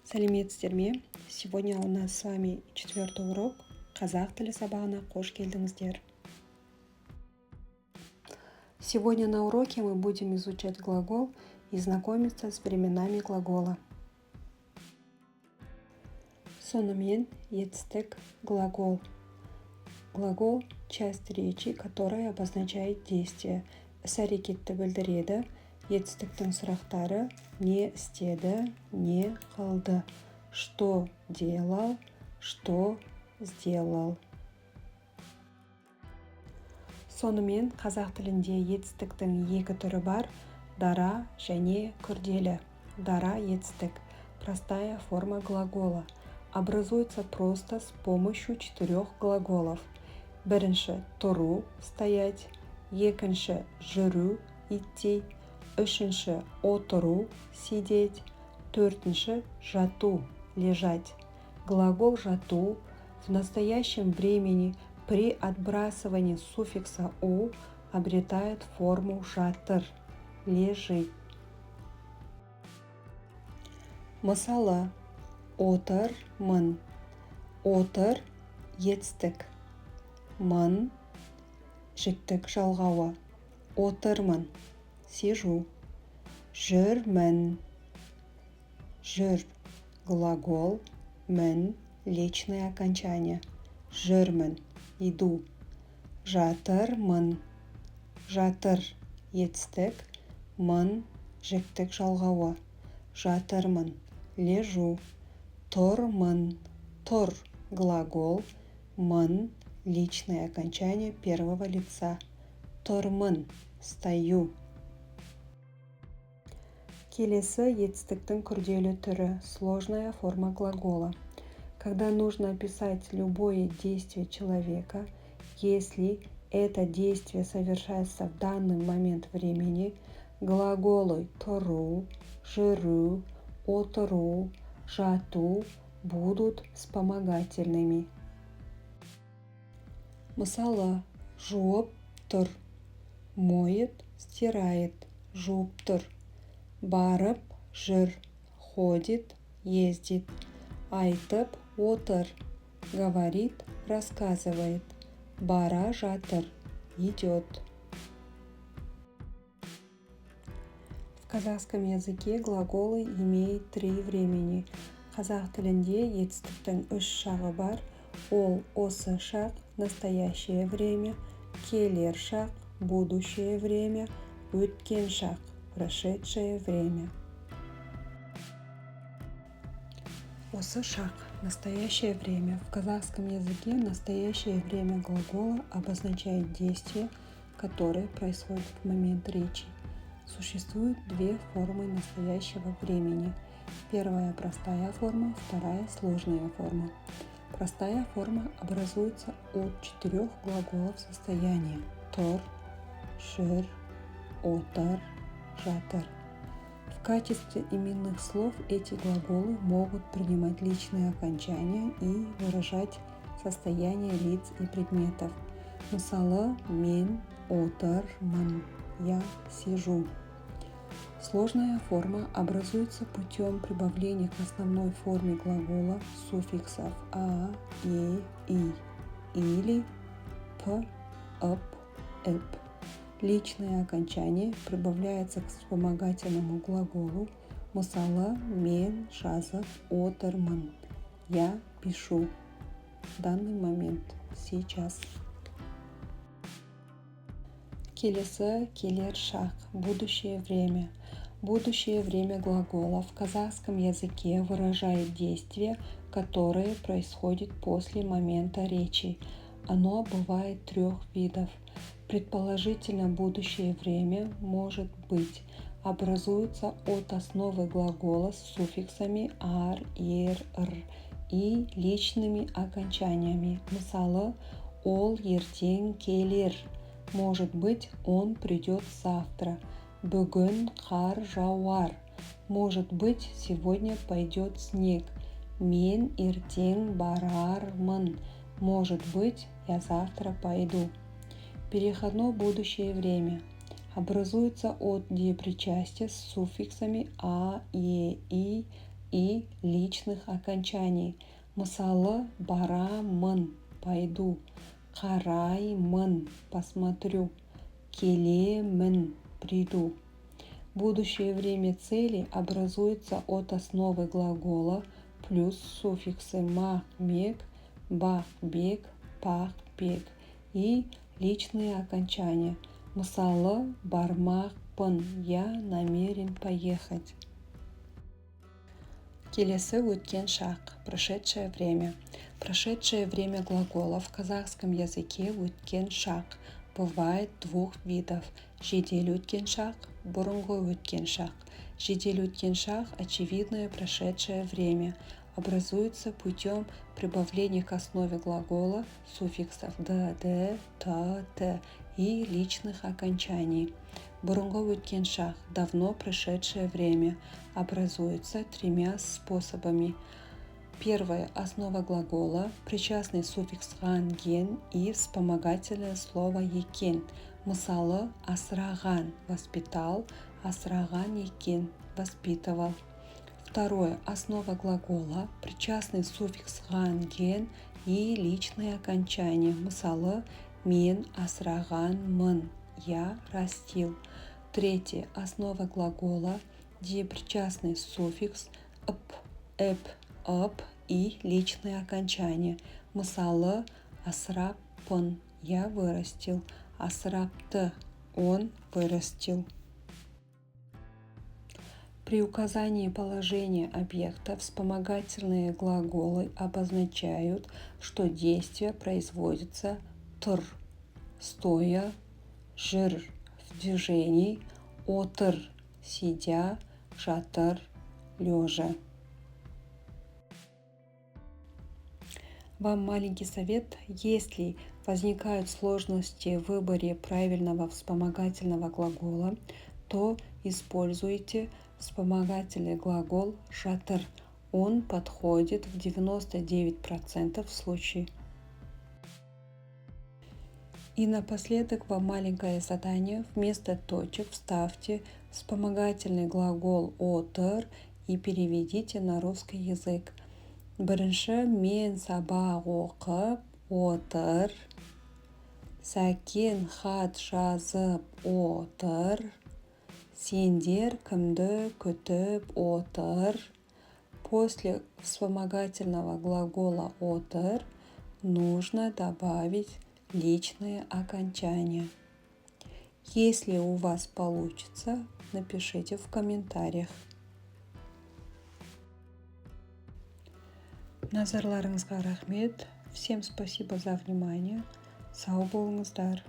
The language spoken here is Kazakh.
Сәлеметсіздер ме? Сегодня у нас с вами 4-й урок қазақ тілі сабағына қош келдіңіздер. Сегодня на уроке мы будем изучать глагол и знакомиться с временами глагола. Сонымен етістік глагол. Глагол – часть речи, которая обозначает действие. Іс-әрекетті білдіреді. Етістіктің сұрақтары не істеді, не қылды. Что делал, что сделал. Сонымен қазақ тілінде етістіктің екі түрі бар: дара және күрделі. Дара етістік. Простая форма глагола. Образуется просто с помощью 4 глаголов. Бірінші тұру, стоять. Екінші жүру, идти. Үшінші отыру, сидеть. Төртінші жату, лежать. Глагол жату в настоящем времени при отбрасывании суффикса «у» обретает форму жатыр, лежит. Мысалы, отырмын. Отыр етістік. Мын жіктік жалғауы. Отырмын. Сижу. Жүрмін. Жүр глагол, мін личное окончание. Жүрмін. Иду. Жатырмын. Жатыр етістік. Мын жіктік жалғауы. Жатырмын. Лежу. Тұрмын. Тұр глагол, мын личное окончание первого лица. Тұрмын. Стою. Келесі етістіктің күрделі түрі – сложная форма глагола. Когда нужно описать любое действие человека, если это действие совершается в данный момент времени, глаголы тұру, жүру, отыру, жату будут вспомогательными. Мысалы, жуып тұр. Моет, стирает, жуып тұр. Барып жүр. Ходит, ездит. Айтып отыр. Говорит, рассказывает. Бара жатыр. Идет. В казахском языке глаголы имеют 3 времени. Қазақ тілінде етістіктің 3 шағы бар. Ол осы шақ – настоящее время, келер шақ – будущее время, өткен шақ – прошедшее время. Осы шақ – настоящее время. В казахском языке настоящее время глагола обозначает действие, которое происходит в момент речи. Существует 2 формы настоящего времени. Первая – простая форма, вторая – сложная форма. Простая форма образуется от 4 глаголов состояния: тұр, жүр, отыр, жатыр. В качестве именных слов эти глаголы могут принимать личные окончания и выражать состояние лиц и предметов. Мысалы, мен отырмын, я сижу. Сложная форма образуется путем прибавления к основной форме глагола суффиксов «а», «е», «и» или «п», «ып», «эп». Личное окончание прибавляется к вспомогательному глаголу. Мысалы, мен жазып отырмын. Я пишу. В данный момент, сейчас. Келесі келер шақ, будущее время. Будущее время глагола в казахском языке выражает действие, которое происходит после момента речи. Оно бывает 3 видов. Предположительно будущее время может быть образуется от основы глагола с суффиксами ар, ер, р и личными окончаниями. Мысалы, ол ертең келер. Может быть, он придет завтра. Бүгін қар жауар. Может быть, сегодня пойдет снег. Мен ертең барармын. Может быть, я завтра пойду. Переходное будущее время образуется от депричастия с суффиксами а, е, и и личных окончаний. Мысалы, барамын, пойду, қараймын, посмотрю, келемін, приду. Будущее время цели образуется от основы глагола плюс суффиксы мах, мек, бах, бег, пах, бег и личные окончания. Мысалы, бармақпын, я намерен поехать. Келесі өткен шақ, прошедшее время. Прошедшее время глагола в казахском языке өткен шақ бывает двух видов. Жедел өткен шақ, бұрынғы өткен шақ. Жедел өткен шақ – очевидное прошедшее время. Образуется путем прибавления к основе глагола суффиксов д, т, т и личных окончаний. Бұрынғы өткен шақ – давно прошедшее время. Образуется тремя способами. Первое – основа глагола, причастный суффикс ған, ген и вспомогательное слово екен. Мысалы, асыраған – воспитал, асыраған екен – воспитывал. Второе – основа глагола, причастный суффикс ған, ген и личные окончания. Мысалы, мен асырағанмын, я растил. Третье – основа глагола, где причастный суффикс ып, эп, ып и личные окончания. Мысалы, асыраппын, я вырастил, асырапты, он вырастил. При указании положения объекта вспомогательные глаголы обозначают, что действие производится тұр, стоя, жүр, в движении, отыр, сидя, жатыр, лежа. Вам маленький совет. Если возникают сложности в выборе правильного вспомогательного глагола, то используйте вспомогательный глагол жатыр. Он подходит в 99% случаев. И напоследок вам маленькое задание. Вместо точек вставьте вспомогательный глагол отыр и переведите на русский язык. Бірінші, мен сабақ оқып отыр. Сәкен хат жазып отыр. Сендер кімді күтіп отыр? После вспомогательного глагола отыр нужно добавить личные окончания. Если у вас получится, напишите в комментариях. Назарларыңызға рахмет. Всем спасибо за внимание. Сау болыңыздар.